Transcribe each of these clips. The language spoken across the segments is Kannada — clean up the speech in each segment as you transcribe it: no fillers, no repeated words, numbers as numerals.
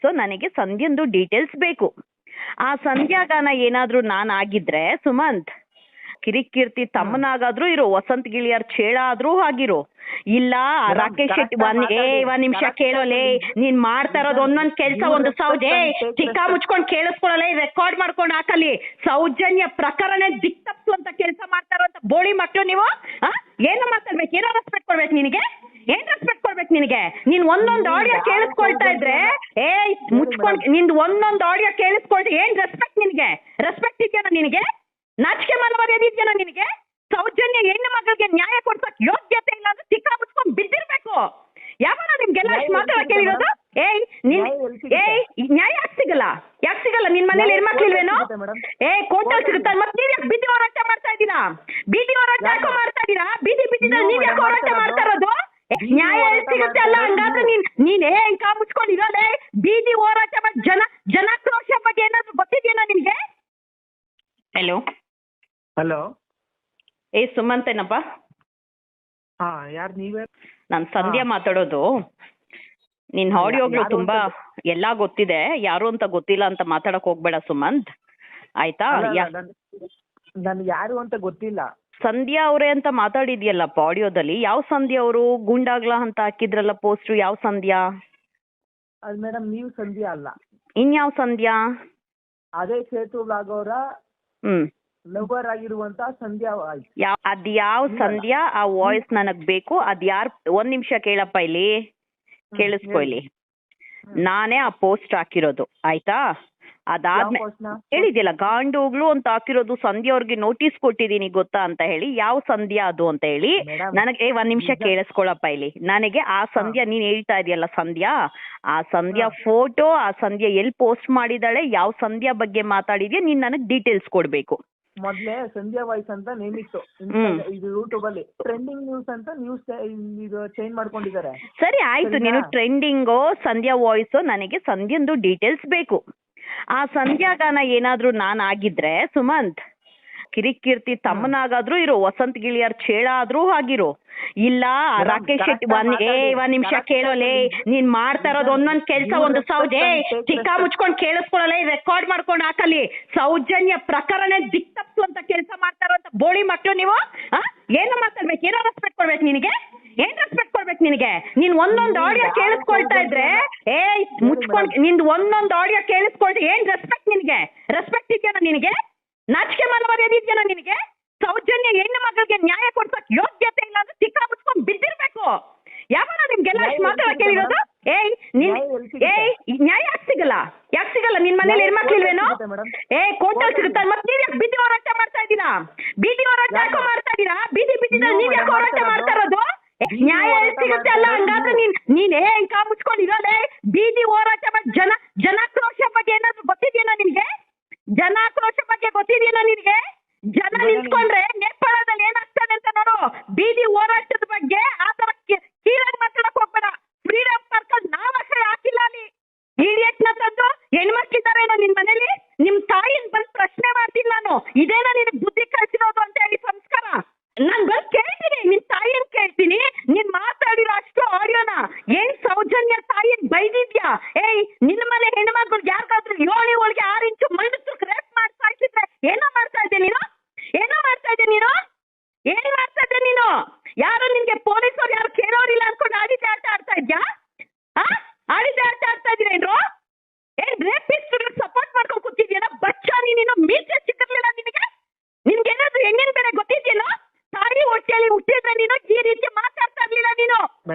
ಸೊ ನನಗೆ ಸಂಧ್ಯಂದು ಡೀಟೇಲ್ಸ್ ಬೇಕು. ಆ ಸಂಧ್ಯಾಗಾನ ಏನಾದ್ರೂ ನಾನು ಆಗಿದ್ರೆ ಸುಮಂತ್, ಕಿರಿಕೀರ್ತಿ ತಮ್ಮನಾಗಾದ್ರೂ ಇರು, ವಸಂತ್ ಗಿಳಿಯರ್ ಚೇಳ ಆದ್ರೂ ಆಗಿರು, ಇಲ್ಲ ರಾಕೇಶ್ ಶೆಟ್ಟಿ ಒಂದ್ ನಿಮಿಷ ಕೇಳೋಲೆ, ನೀನ್ ಮಾಡ್ತಾ ಇರೋದು ಒಂದೊಂದ್ ಕೆಲ್ಸ ಒಂದು ಸೌಜೆ ಚಿಕ್ಕ ಮುಚ್ಕೊಂಡ್ ಕೇಳಿಸ್ಕೊಳ್ಳಲ್ಲ, ರೆಕಾರ್ಡ್ ಮಾಡ್ಕೊಂಡು ಹಾಕಲಿ. ಸೌಜನ್ಯ ಪ್ರಕರಣ ದಿಕ್ ತಪ್ಸು ಅಂತ ಕೆಲಸ ಮಾಡ್ತಾ ಇರೋಂತ ಬೋಳಿ ಮಕ್ಳು ನೀವು. ಏನು ಮಾತಾಡ್ಬೇಕು, ಏನೋ ರೆಸ್ಪೆಕ್ಟ್ ಕೊಡ್ಬೇಕು ನಿನಗೆ, ಏನ್ ರೆಸ್ಪೆಕ್ಟ್ ಕೊಡ್ಬೇಕು ನಿನಗೆ? ನೀನ್ ಒಂದೊಂದ್ ಆಡಿಯೋ ಕೇಳಿಸ್ಕೊಳ್ತಾ ಇದ್ರೆ ಮುಚ್ಕೊಂಡ್ ನಿಂದ್ ಒಂದೊಂದ್ ಆಡಿಯೋ ಕೇಳಿಸ್ಕೊಳ್ತಾ ಏನ್ ರೆಸ್ಪೆಕ್ಟ್ ನಿನಗೆ? ರೆಸ್ಪೆಕ್ಟ್ ಇದೆಯಾ ನಿನಗೆ? ನಾಚಿಕೆ ಮನೋಮರ್ಯಾದೆ ಇದೆಯಾ ನಿನಗೆ? ಸೌಜನ್ಯ ಹೆಣ್ಣು ಮಗಳಿಗೆ ನ್ಯಾಯ ಕೊಡ್ಸಕ್ ಯೋಗ್ಯತೆ ಇಲ್ಲ ಅಂದ್ರೆ ಚಿಕ್ಕ ಮುಚ್ಕೊಂಡ್ ಬಿದ್ದಿರ್ಬೇಕು. ಯಾವಾಗ ನಿಮ್ಗೆಲ್ಲ ಅಷ್ಟು ಮಾತಾಡಕ್ ಹೇಳಿರೋದು? ನ್ಯಾಯ ಯಾಕೆ ಸಿಗಲ್ಲ? ಯಾಕೆ ಸಿಗಲ್ಲ? ನಿನ್ ಮನೇಲಿ ಹೆಣ್ಮಕ್ಳಿಲ್ವೇನೋ? ಕೋರ್ಟಲ್ಲಿ ಸಿಗುತ್ತ, ಮತ್ತೆ ನೀವ್ ಯಾಕೆ ಬೀದಿ ಹೋರಾಟ ಮಾಡ್ತಾ ಇದ್ದೀರಾ? ಬೀದಿ ಹೋರಾಟ ಯಾಕೋ ಮಾಡ್ತಾ ಇದ್ದೀರಾ? ಬೀದಿದಲ್ಲಿ ನೀವ್ ಯಾಕೆ ಹೋರಾಟ ಮಾಡ್ತಾ ಇರೋದು? ನ್ಯಾಯ ಸಿಗುತ್ತೆ ಅಲ್ಲ, ಹಂಗಾದ್ರೆ ನೀನೇ ಕಾ ಮುಚ್ಕೊಂಡಿರೋದೇ. ಬೀದಿ ಹೋರಾಟ ಜನಾಕ್ರೋಶ ಬಗ್ಗೆ ಏನಾದ್ರು ಗೊತ್ತಿದೆಯಾ ನಿನ್ಗೆ? ಹಲೋ ಹಲೋ, ಸುಮಂತ್ ಏನಪ್ಪ? ಯಾರು ನೀವೇ? ನಾನು ಸಂಧ್ಯಾ ಮಾತಾಡೋದು. ನಿನ್ ಆಡಿಯೋಗಳು ತುಂಬಾ ಎಲ್ಲಾ ಗೊತ್ತಿದೆ, ಯಾರು ಅಂತ ಗೊತ್ತಿಲ್ಲ ಅಂತ ಮಾತಾಡಕ್ ಹೋಗ್ಬೇಡ ಸುಮಂತ್, ಆಯ್ತಾ? ನನ್ಗೆ ಯಾರು ಅಂತ ಗೊತ್ತಿಲ್ಲ. ಸಂಧ್ಯಾ ಅವರೇ ಅಂತ ಮಾತಾಡಿದ್ಯಲ್ಲಪ್ಪ ಆಡಿಯೋದಲ್ಲಿ. ಯಾವ ಸಂಧ್ಯಾ ಅವರು? ಗೂಂಡಾಗ್ಲಾ ಅಂತ ಹಾಕಿದ್ರಲ್ಲ ಪೋಸ್ಟು, ಯಾವ ಸಂಧ್ಯಾ? ಅದು ಮೇಡಮ್ ನೀವು ಸಂಧ್ಯಾ ಅಲ್ಲ. ಇನ್ಯಾವ ಸಂಧ್ಯಾ? ಅದೇ ಸೇತು ಬ್ಲಾಗ್ ಅವರ ಲವರ್ ಆಗಿರುವಂತ ಸಂಧ್ಯಾ. ಅದ್ಯಾವ ಸಂಧ್ಯಾ? ಆ ವಾಯ್ಸ್ ನನಗ್ ಬೇಕು. ಅದ್ಯಾರ್? ಒಂದ್ ನಿಮಿಷ ಕೇಳಪ್ಪ, ಇಲ್ಲಿ ಕೇಳಿಸ್ಕೊ. ಇಲ್ಲಿ ನಾನೇ ಆ ಪೋಸ್ಟ್ ಹಾಕಿರೋದು, ಆಯ್ತಾ? ಅದಾದ್ಮೇಲೆ ಹೇಳಿದ್ಯಲ್ಲ ಗಾಂಡೋಗ್ಲು ಅಂತ ಹಾಕಿರೋದು, ಸಂಧ್ಯಾ ಅವ್ರಿಗೆ ನೋಟಿಸ್ ಕೊಟ್ಟಿದೀನಿ ಗೊತ್ತಾ ಅಂತ ಹೇಳಿ. ಯಾವ ಸಂಧ್ಯಾ ಅದು ಅಂತ ಹೇಳಿ ನನಗೆ ಒಂದ್ ನಿಮಿಷ ಕೇಳಿಸ್ಕೊಳಪ್ಪ. ಇಲ್ಲಿ ನನಗೆ ಆ ಸಂಧ್ಯಾ ನೀನ್ ಹೇಳ್ತಾ ಇದೆಯಲ್ಲ ಸಂಧ್ಯಾ, ಆ ಸಂಧ್ಯಾ ಫೋಟೋ, ಆ ಸಂಧ್ಯಾ ಎಲ್ಲಿ ಪೋಸ್ಟ್ ಮಾಡಿದಾಳೆ, ಯಾವ ಸಂಧ್ಯಾ ಬಗ್ಗೆ ಮಾತಾಡಿದ್ಯಾ, ನೀನ್ ನನಗ್ ಡೀಟೇಲ್ಸ್ ಕೊಡ್ಬೇಕು. ಮೊದ್ಲೇ ಸಂಧ್ಯಾ ವಾಯ್ಸ್ ಅಂತ ನೇಮ್ ಇತ್ತು ಇದು ಯೂಟ್ಯೂಬ್ ಅಲ್ಲಿ. ಟ್ರೆಂಡಿಂಗ್ ನ್ಯೂಸ್ ಅಂತ ನ್ಯೂಸ್ ಇದು ಚೇಂಜ್ ಮಾಡ್ಕೊಂಡಿದ್ದಾರೆ. ಸರಿ ಆಯ್ತು, ನೀನು ಟ್ರೆಂಡಿಂಗೋ ಸಂಧ್ಯಾ ವಾಯ್ಸೋ, ನನಗೆ ಸಂಧ್ಯಾಂದು ಡೀಟೇಲ್ಸ್ ಬೇಕು. ಆ ಸಂಧ್ಯಾಗಾನ ಏನಾದ್ರೂ ನಾನು ಆಗಿದ್ರೆ ಸುಮಂತ್, ಕಿರಿಕೀರ್ತಿ ತಮ್ಮನಾಗಾದ್ರೂ ಇರು, ವಸಂತ್ ಗಿಳಿಯರ್ ಚೇಳ ಆದ್ರೂ ಆಗಿರು, ಇಲ್ಲ ರಾಕೇಶ್ ಶೆಟ್ಟಿ ಒಂದ್ ನಿಮಿಷ ಕೇಳೋಲೆ, ನೀನ್ ಮಾಡ್ತಾ ಇರೋದು ಒಂದೊಂದ್ ಕೆಲ್ಸ ಒಂದು ಸೌಜೆ ಚಿಕ್ಕ ಮುಚ್ಕೊಂಡ್ ಕೇಳಿಸ್ಕೊಳ್ಳಲ್ಲ, ರೆಕಾರ್ಡ್ ಮಾಡ್ಕೊಂಡು ಹಾಕಲಿ. ಸೌಜನ್ಯ ಪ್ರಕರಣ ದಿಕ್ ತಪ್ಸು ಅಂತ ಕೆಲಸ ಮಾಡ್ತಾ ಇರೋಂತ ಬೋಳಿ ಮಕ್ಳು ನೀವು. ಏನು ಮಾತಾಡ್ಬೇಕು, ಏನೋ ರೆಸ್ಪೆಕ್ಟ್ ಕೊಡ್ಬೇಕು ನಿನಗೆ, ಏನ್ ರೆಸ್ಪೆಕ್ಟ್ ಕೊಡ್ಬೇಕು ನಿನಗೆ? ನೀನ್ ಒಂದೊಂದ್ ಆಡಿಯೋ ಕೇಳಿಸ್ಕೊಳ್ತಾ ಇದ್ರೆ ಮುಚ್ಕೊಂಡ್ ನಿಂದ್ ಒಂದೊಂದ್ ಆಡಿಯೋ ಕೇಳಿಸ್ಕೊಳ್ತಾ ಏನ್ ರೆಸ್ಪೆಕ್ಟ್ ನಿನಗೆ? ರೆಸ್ಪೆಕ್ಟ್ ಇದೆಯಾ ನಿನಗೆ? ನಾಚಿಕೆ ಮನೋಮರ್ಯಾದೆ ಇದೆಯಾ ನಿನಗೆ? ಸೌಜನ್ಯ ಹೆಣ್ಣು ಮಗಳಿಗೆ ನ್ಯಾಯ ಕೊಡ್ಸಕ್ ಯೋಗ್ಯತೆ ಇಲ್ಲ ಅಂದ್ರೆ ಚಿಕ್ಕ ಮುಚ್ಕೊಂಡ್ ಬಿದ್ದಿರ್ಬೇಕು. ಯಾವಾಗ ನಿಮ್ಗೆಲ್ಲ ಅಷ್ಟು ಮಾತಾಡಕ್ ಹೇಳಿರೋದು? ನ್ಯಾಯ ಯಾಕೆ ಸಿಗಲ್ಲ? ಯಾಕೆ ಸಿಗಲ್ಲ? ನಿನ್ ಮನೇಲಿ ಹೆಣ್ಮಕ್ಳಿಲ್ವೇನೋ? ಕೋರ್ಟಲ್ಲಿ ಸಿಗುತ್ತ, ಮತ್ತೆ ನೀವ್ ಯಾಕೆ ಬೀದಿ ಹೋರಾಟ ಮಾಡ್ತಾ ಇದ್ದೀರಾ? ಬೀದಿ ಹೋರಾಟ ಯಾಕೋ ಮಾಡ್ತಾ ಇದ್ದೀರಾ? ಬೀದಿದಲ್ಲಿ ನೀವ್ ಯಾಕೆ ಹೋರಾಟ ಮಾಡ್ತಾ ಇರೋದು? ನ್ಯಾಯ ಸಿಗುತ್ತೆ ಅಲ್ಲ, ಹಂಗಾದ್ರೆ ನೀನೇ ಕಾ ಮುಚ್ಕೊಂಡಿರೋದೇ. ಬೀದಿ ಹೋರಾಟ ಜನಾಕ್ರೋಶ ಬಗ್ಗೆ ಏನಾದ್ರು ಗೊತ್ತಿದೆಯಾ ನಿನ್ಗೆ? ಜನಾಕ್ರೋಶ ಬಗ್ಗೆ ಗೊತ್ತಿದೆಯಾ ನಿನ್ಗೆ? ಜನ ನಿಂತ್ಕೊಂಡ್ರೆ ನೇಪಾಳದಲ್ಲಿ ಏನಾಗ್ತದೆ ಅಂತ ನೋಡು. ಬೀದಿ ಹೋರಾಟದ ಬಗ್ಗೆ ಆ ತರ ಕೀಳಾಗಿ ಮಾತಾಡಕ್ ಹೋಗ್ಬೇಡ. ಫ್ರೀಡಮ್ ಪಾರ್ಕ್ ಅಲ್ಲಿ ನಾವಷ್ಟೇ ಹಾಕಿಲ್ಲ ಅಲ್ಲಿ. ಇಡಿಯಟ್ ನ ತಂದು ಹೆಣ್ಮಕ್ಳಿದಾರೇನೋ ನಿನ್ ಮನೇಲಿ? ನಿಮ್ ತಾಯಿನ ಬಂದ್ ಪ್ರಶ್ನೆ ಮಾಡ್ತೀನಿ ನಾನು, ಇದೇನ ನಿನಗ್ ಬುದ್ಧಿ ಕಳ್ಸಿರೋದು ಅಂತ ಹೇಳಿ ಸಂಸ್ಕಾರ? ನಾನ್ ಬಂದ್ ಕೇಳ್ತೀನಿ, ನಿನ್ ತಾಯಿಯನ್ ಕೇಳ್ತೀನಿ. ನೀನ್ ಮಾತಾಡಿರೋ ಅಷ್ಟು ಆಡಿಯೋನ ಏನ್ ಸೌಜನ್ಯ ತಾಯಿನ್ ಬೈದಿದ್ಯಾ? ನಿನ್ನ ಮನೆ ಹೆಣ್ಮಕ್ಳಿಗೆ ಯಾರಿಗಾದ್ರೂ 7 ಹೋಳಿಗೆ 6 ಇಂಚು ಮಣ್ಣು ರೇಪ್ ಮಾಡ್ತಾ ಇದ್ರೆ ಏನೋ ಮಾಡ್ತಾ ಇದ್ದೆ ನೀನು? ಏನೋ ಮಾಡ್ತಾ ಇದ್ದೆ ನೀನು? ಏನ್ ಮಾಡ್ತಾ ಇದ್ದೆ ನೀನು? ಯಾರು ನಿನ್ಗೆ ಪೊಲೀಸರು ಯಾರು ಕೇಳೋರಿಲ್ಲ ಅನ್ಕೊಂಡು ಆಡಿದ್ದೆ ಆಟ ಆಡ್ತಾ ಇದ್ಯಾ? ಆಡಿದ್ದೆ ಆಟ ಆಡ್ತಾ ಇದ್ದೀರೇನ್ರು? ಏನ್ ರೇಪಿಸ್ಟ್ ಸಪೋರ್ಟ್ ಮಾಡ್ಕೊಂಡು ಕೂತಿದ್ಯಾ? ಬಚ್ಚ ನೀನು, ಮೀಸೆ ಸಿಕ್ಕಿರ್ಲಿಲ್ಲ ನಿನಗೆ? ನಿನ್ಗೇನಾದ್ರು ಹೆಣ್ಣಿನ ಬೆಲೆ ಗೊತ್ತಿದ್ಯೇನೋ? ತಾಯಿ ಹೊಟ್ಟೆಯಲ್ಲಿ ಹುಟ್ಟಿದ್ರೆ ನೀನು ಈ ರೀತಿ ಮಾತಾಡ್ತಾ ಇರ್ಲಿಲ್ಲ ನೀನು.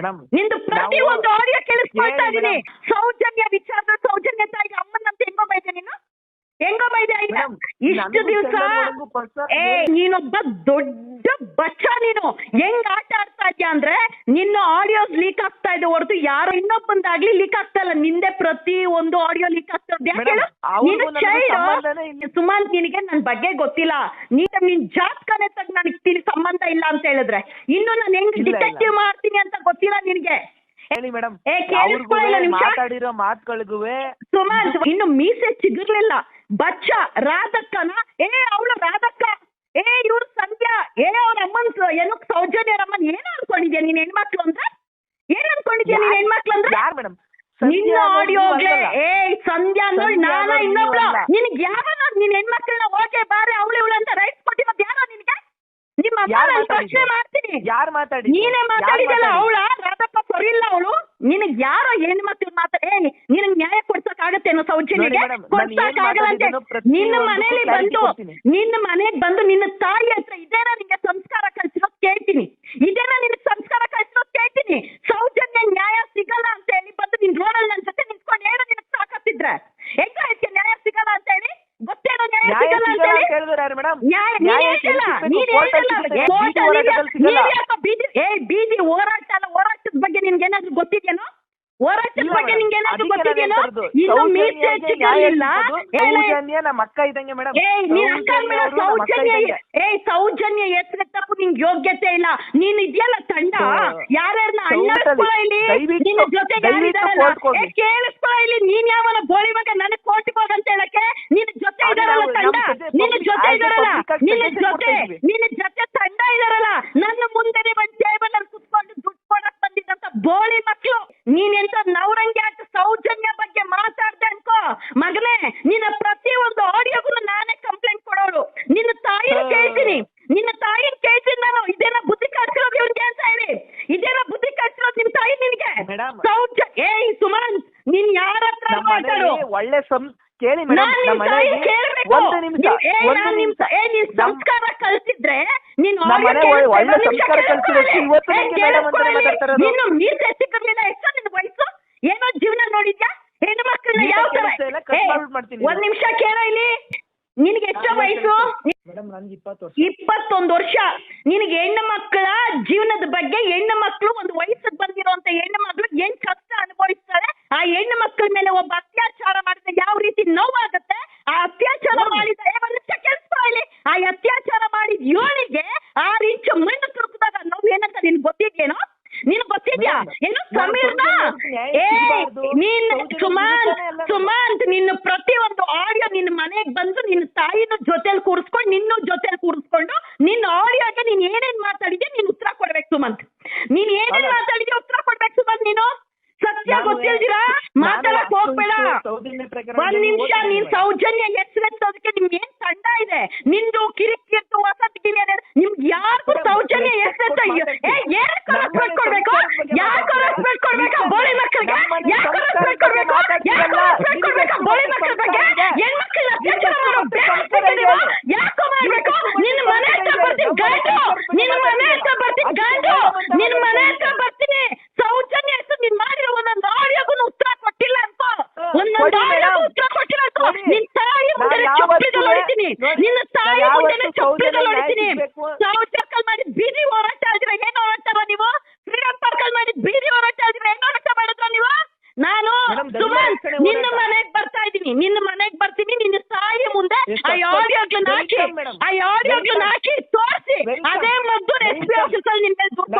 ನಿಂದು ಪ್ರತಿ ಒಂದು ಆಡಿಯೋ ಕೇಳಿಸ್ಕೊಳ್ತಾ ಇದೀನಿ. ಸೌಜನ್ಯ ವಿಚಾರದ ಸೌಜನ್ಯ ತಾಯಿಗೆ ಅಮ್ಮನಂತ ಹೆಂಗೋ ಬೈದೆ ನೀನು? ಹೆಂಗೋ ಬೈದೆ? ಇಷ್ಟು ದಿವಸ ನೀನೊಬ್ಬ ದೊಡ್ಡ ಬಚ್ಚ. ನೀನು ಹೆಂಗ್ ಆಟ ಆಡ್ತಾ ಇದ್ಯಾ ಅಂದ್ರೆ, ನಿನ್ನ ಆಡಿಯೋಸ್ ಲೀಕ್ ಆಗ್ತಾ ಇದೆ ಹೊರತು ಯಾರೋ ಇನ್ನೊಬ್ಬಂದಾಗ್ಲಿ ಲೀಕ್ ಆಗ್ತಾ ಇಲ್ಲ. ನಿಂದೆ ಪ್ರತಿ ಒಂದು ಆಡಿಯೋ ಲೀಕ್ ಆಗ್ತಾ ಇದೆ. ಸುಮಂತ್, ನಿನಗೆ ನನ್ ಬಗ್ಗೆ ಗೊತ್ತಿಲ್ಲ. ನಿನ್ ಜಾತಕನೇ ತಗ್ ನನಗೆ ಸಂಬಂಧ ಇಲ್ಲ ಅಂತ ಹೇಳಿದ್ರೆ ಇನ್ನು ನಾನು ಹೆಂಗ್ ಡಿಟೆಕ್ಟಿವ್ ಮಾಡ್ತೀನಿ ಅಂತ ಗೊತ್ತಿಲ್ಲ ನಿನ್ಗೆ. ಹೇಳಿ ಮೇಡಮ್, ಮಾತಾಡಿರೋ ಮಾತುಗಳಿಗೂ ಸುಮಂತ್ ಇನ್ನು ಮೀಸೆ ಚಿಗುರ್ಲಿಲ್ಲ. ಬಚ್ಚ ರಾಧಕ್ಕನ ಅವಳು ರಾಧಕ್ಕ, ಇವ್ರು ಸಂಧ್ಯಾ, ಅವ್ರ ಅಮ್ಮನ್ ಏನು ಸೌಜನ್ಯ ಅಮ್ಮನ್. ಏನು ಅನ್ಕೊಂಡಿದ್ಯಾ ನೀನ್ ಹೆಣ್ಮಕ್ಳು ಅಂದ್ರೆ? ಏನ್ ಅನ್ಕೊಂಡಿದ್ಯಾ ನೀನ್ ಹೆಣ್ಮಕ್ಳು ಅಂದ್ರೆ? ಯಾರು ಮೇಡಮ್ ನಿನ್ನ ಆಡಿಯೋಗೆ ಸಂಧ್ಯಾ ಅನ್ನೋಳು ನಾನ ಇನ್ನೊಬ್ಳು ನಿನಗೆ ಯಾವನ ನಿನ್ ಹೆಣ್ಮಕ್ಳನ್ನ ಹೋಗಿ ಬಾರಿ ಅವಳು ಇವಳು ಅಂತ ರೈಟ್ಸ್ ಕೊಟ್ಟಿರೋದು ಯಾರೋ ನಿನಗೆ? ನಿಮ್ಮ ಅಮ್ಮ ಪ್ರಶ್ನೆ ಮಾಡ್ತೀನಿ. ಯಾರು ಮಾತಾಡಿ? ನೀನೇ ಮಾತಾಡಿದಲ್ಲ. ಅವಳ ರಾಧಪ್ಪ ಸರಿ ಇಲ್ಲ ಅವಳು. ನಿನಗ್ ಯಾರೋ ಹೆಣ್ಮಕ್ಳು ಮಾತಾಡಿ ನಿನಗ್ ನ್ಯಾಯ ಕೊಡ್ಸಕ್ ಆಗತ್ತೇನೋ ಸೌಜನ್ಯಗೆ? ಕೊಡ್ಸಕ್ ಆಗಲ್ಲ ಅಂತ ನಿನ್ನ ಮನೇಲಿ ಬಂದು ನಿನ್ನ ಮನೆಗ್ ಬಂದು ನಿನ್ನ ತಾಯಿ ಹತ್ರ ಇದೇನಾ ನಿನ್ಗೆ ಸಂಸ್ಕಾರ ಕಲ್ಸಿರೋದ್ ಕೇಳ್ತೀನಿ. ಇದೇನಾ ನಿನಗ್ ಸಂಸ್ಕಾರ ಕಲ್ಸಿರೋದ್ ಕೇಳ್ತೀನಿ. ಸೌಜನ್ಯ ನ್ಯಾಯ ಸಿಗಲ್ಲ ಅಂತ ಹೇಳಿ ಬಂದು ನಿನ್ ರೋಡಲ್ಲಿ ನನ್ ಜೊತೆ ನಿಂತ್ಕೊಂಡು ಹೇಳೋ ನಿನಗ್ ಸಾಕತ್ತಿದ್ರೆ ಹೆಂಗ ಇದಕ್ಕೆ ನ್ಯಾಯ ಸಿಗಲ್ಲ ಅಂತ ಹೇಳಿ? ಗೊತ್ತೇನೋ ನ್ಯಾಯ ಸಿಗಲ್ಲ ಅಂತ ಹೇಳಿ? ಬೀದಿ ಹೋರಾಟ ಅಲ್ಲ, ಹೋರಾಟದ ಬಗ್ಗೆ ನಿನ್ಗೇನಾದ್ರೂ ಗೊತ್ತಿದ್ಯೇನೋ? ಹೋರಾಟದ ಬಗ್ಗೆ ನಿಂಗೇನಾದ್ರೂ ಗೊತ್ತಿದ್ಯೇನೋ? ಇನ್ನು ಮೀಸೆ ಸಿಗಲಿಲ್ಲ. ನಮ್ಮ ಅಕ್ಕ ಇದ್ದಂಗೆ ಮೇಡಮ್. ಸೌಜನ್ಯ ಹೆಸರು ತಪ್ಪು ನಿಂಗೆ ಯೋಗ್ಯತೆ ಇಲ್ಲ. ನೀನ್ ಇದೆಯಲ್ಲ ತಂಡ ಯಾರ್ಯಾರನ್ನ ಅಣ್ಣಾಡ್ಸ್ಕೊಳ ಇಲ್ಲಿ ನಿನ್ನ ಜೊತೆಗೆ ಕೇಳಿಸ್ಕೊಳ ಇಲ್ಲಿ. ನೀನ್ ಯಾವನ ಗೋಳಿ ಮಗ ನನಗ್ ಕೋರ್ಟಿಗೆ ಹೋಗಂತ ಹೇಳಕ್ಕೆ ನಿನ್ನ ಜೊತೆ ಇದಾರಲ್ಲ ತಂಡ, ನಿನ್ನ ಜೊತೆ ಇದಾರಲ್ಲ, ನಿನ್ನ ಜೊತೆ ತಂಡ ಇದಾರಲ್ಲ, ನನ್ನ ಮುಂದೆ ಒಂದ್ ಟೇಬಲ್ ಅಲ್ಲಿ ಕುತ್ಕೊಂಡು ದುಡ್ಡು ಕೊಡಕ್ ಬಂದಿದ್ದಂತ ಬೋಳಿ ಮಕ್ಳು. ನೀನ್ ಎಂತ ನವರಂಗಿ ಆಟ ಸೌಜನ್ಯ ಬಗ್ಗೆ ಮಾತಾಡ್ದೆ ಅನ್ಕೋ ಮಗನೇ, ನಿನ್ನ ಪ್ರತಿ ಒಂದು ಆಡಿಯೋಗೂ ನಾನೇ ಕಂಪ್ಲೇಂಟ್ ಕೊಡೋಳು. ನಿನ್ನ ತಾಯಿನ ಕೇಳ್ತೀನಿ, ನಿನ್ನ ತಾಯಿನ ಕೇಳ್ತೀನಿ ನಾನು. ಇದೇನ ಬುದ್ಧಿ ಕಳ್ಸಿರೋದು ಇವ್ನಿಗೆ ಅಂತ ಹೇಳಿ? ಇದೇನ ಬುದ್ಧಿ ಕಳ್ಸಿರೋದು ನಿಮ್ ತಾಯಿ ನಿನ್ಗೆ? ಸುಮಂತ್, ನೀನ್ ಯಾರ ಹತ್ರ ಮಾತಾಡು? ಒಳ್ಳೆ ಕೇಳಿ ಮೇಡಮ್, ಸಂಸ್ಕಾರ ಕಲ್ಸಿದ್ರೆ ನೀನು ಮೀಸೆ ಸಿಗಲಿಲ್ಲ. ಎಷ್ಟು ನಿನ್ ವಯಸ್ಸು? ಏನೋ ಜೀವನ ನೋಡಿದ್ಯಾ? ಹೆಣ್ಣು ಮಕ್ಕಳನ್ನ ಯಾವ ತರ? ಒಂದ್ ನಿಮಿಷ ಕೇಳೋ ಇಲ್ಲಿ. ನಿನಗೆ ಎಷ್ಟು ವಯಸ್ಸು? 21 ವರ್ಷ. ನಿನಗೆ ಹೆಣ್ಣು ಮಕ್ಕಳ ಜೀವನದ ಬಗ್ಗೆ, ಹೆಣ್ಣು ಮಕ್ಕಳು ಒಂದು ವಯಸ್ಸಿಗೆ ಬಂದಿರುವಂತ ಹೆಣ್ಣು ಮಕ್ಕಳು ಏನ್ ಕಷ್ಟ ಅನುಭವಿಸ್ತಾರೆ, ಆ ಹೆಣ್ಣು ಮಕ್ಕಳ ಮೇಲೆ ಒಬ್ಬ ಅತ್ಯಾಚಾರ ಮಾಡಿದ್ರೆ ಯಾವ ರೀತಿ ನೋವಾಗುತ್ತೆ, ಆ ಅತ್ಯಾಚಾರ ಮಾಡಿದ ಇಲ್ಲಿ ಆ ಅತ್ಯಾಚಾರ ಮಾಡಿದ ಯೋಳಿಗೆ 6 ಇಂಚು ಮಣ್ಣು ತುರುಕಿದಾಗ ನೋವು ಏನಂತ ನಿನ್ ಗೊತ್ತಿದ್ಯೇನೋ? ನೀನು ಗೊತ್ತಿದ್ಯಾ ಏನು? ಸಮೀರ್ನ ನೀನ್ ಸುಮಂತ್ ನಿನ್ನ ಪ್ರತಿಯೊಂದು ಆಡಿಯೋ ನಿನ್ನ ಮನೆಗೆ ಬಂದು ನಿನ್ನ ತಾಯಿನ ಜೊತೆಲಿ ಕೂರಿಸ್ಕೊಂಡು ನಿನ್ನೂ ಜೊತೆಲಿ ಕೂರಿಸ್ಕೊಂಡು ನಿನ್ನ ಆಡಿಯೋಗೆ ನೀನ್ ಏನೇನ್ ಮಾತಾಡಿದ್ಯಾ ನೀನ್ ಉತ್ತರ ಕೊಡ್ಬೇಕು ಸುಮಂತ್. ನೀನ್ ಏನೇನ್ ಮಾತಾಡಿದ್ಯಾ ಉತ್ತರ ಕೊಡ್ಬೇಕು ಸುಮಂತ್. ನೀನು ಸತ್ಯ ಗೊತ್ತಿಲ್ದಿರಾ ಮಾತಾಡಕ್ ಹೋಗ್ಬೇಡ. ಒಂದ್ ನಿಮಿಷ. ನೀನ್ ಸೌಜನ್ಯ ಹೆಸರೆತ್ತೋದಕ್ಕೆ ನಿಮ್ಗೆ ಏನ್ ತಂಡ ಇದೆ? ನಿಂದು ಕಿರಿಕಿರ್ತು ವಸತಿಗಿರಿ ನಿಮ್ಗೆ ಯಾರಿಗೂ ಸೌಜನ್ಯ ಹೆಸರೆತ್ತ ಏನಕ್ಕೆ ರೆಸ್ಪೆಕ್ಟ್ ಕೊಡ್ಬೇಕು? ಯಾಕೆ ರೆಸ್ಪೆಕ್ಟ್ ಕೊಡ್ಬೇಕಾ ಬೋಳಿ ಮಕ್ಕಳಿಗೆ? ಯಾಕೆ ರೆಸ್ಪೆಕ್ಟ್ ಕೊಡ್ಬೇಕು? ಯಾಕೆ ರೆಸ್ಪೆಕ್ಟ್ ಕೊಡ್ಬೇಕಾ ಬೋಳಿ ಮಕ್ಕಳ ಬಗ್ಗೆ? ಹೆಣ್ಮಕ್ಳನ್ನ ಅತ್ಯಾಚಾರ ಮಾಡೋ ಯಾಕೋ ಮಾಡ್ಬೇಕು? ನಿನ್ನ ಮನೆ ಹತ್ರ ಬರ್ತೀನಿ ಗಂಡು, ನಿನ್ನ ಮನೆ ಹತ್ರ ಬರ್ತೀನಿ ಗಂಡು, ನಿನ್ನ ಮನೆ ಹತ್ರ ಬರ್ತೀನಿ. ಸೌಜನ್ಯ ಹೆಸರು ನೀನ್ ಮಾಡಿರೋ ಒಂದೊಂದು ಆಡಿಯೋಗೂ ಉತ್ತರ ಕೊಟ್ಟಿಲ್ಲ ಅನ್ಕೋ, ಒಂದೊಂದು ಆಡಿಯೋಗೂ ಉತ್ತರ ಕೊಟ್ಟಿಲ್ಲ ಅನ್ಕೋ. ನಿನ್ ತಾಯಿ ಮುಂದೆ ಚಪ್ಪಿದಲ್ಲಿ ಹೊಡಿತೀನಿ, ನಿನ್ನ ತಾಯಿ ಮುಂದೆ ಚಪ್ಪಿದಲ್ಲಿ ಹೊಡಿತೀನಿ. ಸರ್ಕಲ್ ಮಾಡಿ ಬೀದಿ ಹೋರಾಟ ಆದ್ರೆ ಏನ್ ಹೋರಾಡ್ತಾರ ನೀವು? ಫ್ರೀಡಂ ಪಾರ್ಕಲ್ ಮಾಡಿ ಬೀದಿ ಹೋರಾಟ ಆದ್ರೆ ಏನ್ ಹೋರಾಟ ಮಾಡಿದ್ರ ನೀವು? ನಾನು ಸುಮಂತ್ ನಿನ್ನ ಮನೆಗ್ ಬರ್ತಾ ಇದ್ದೀನಿ, ನಿನ್ನ ಮನೆಗ್ ಬರ್ತೀನಿ. ನಿನ್ನ ತಾಯಿ ಮುಂದೆ ಆ ಆಡಿಯೋಗಳನ್ನ ಹಾಕಿ ತೋರಿಸಿ ಅದೇ ಮದ್ದು SP ಆಫೀಸಲ್ಲಿ ನಿನ್ ಮೇಲೆ ದುಡ್ಡು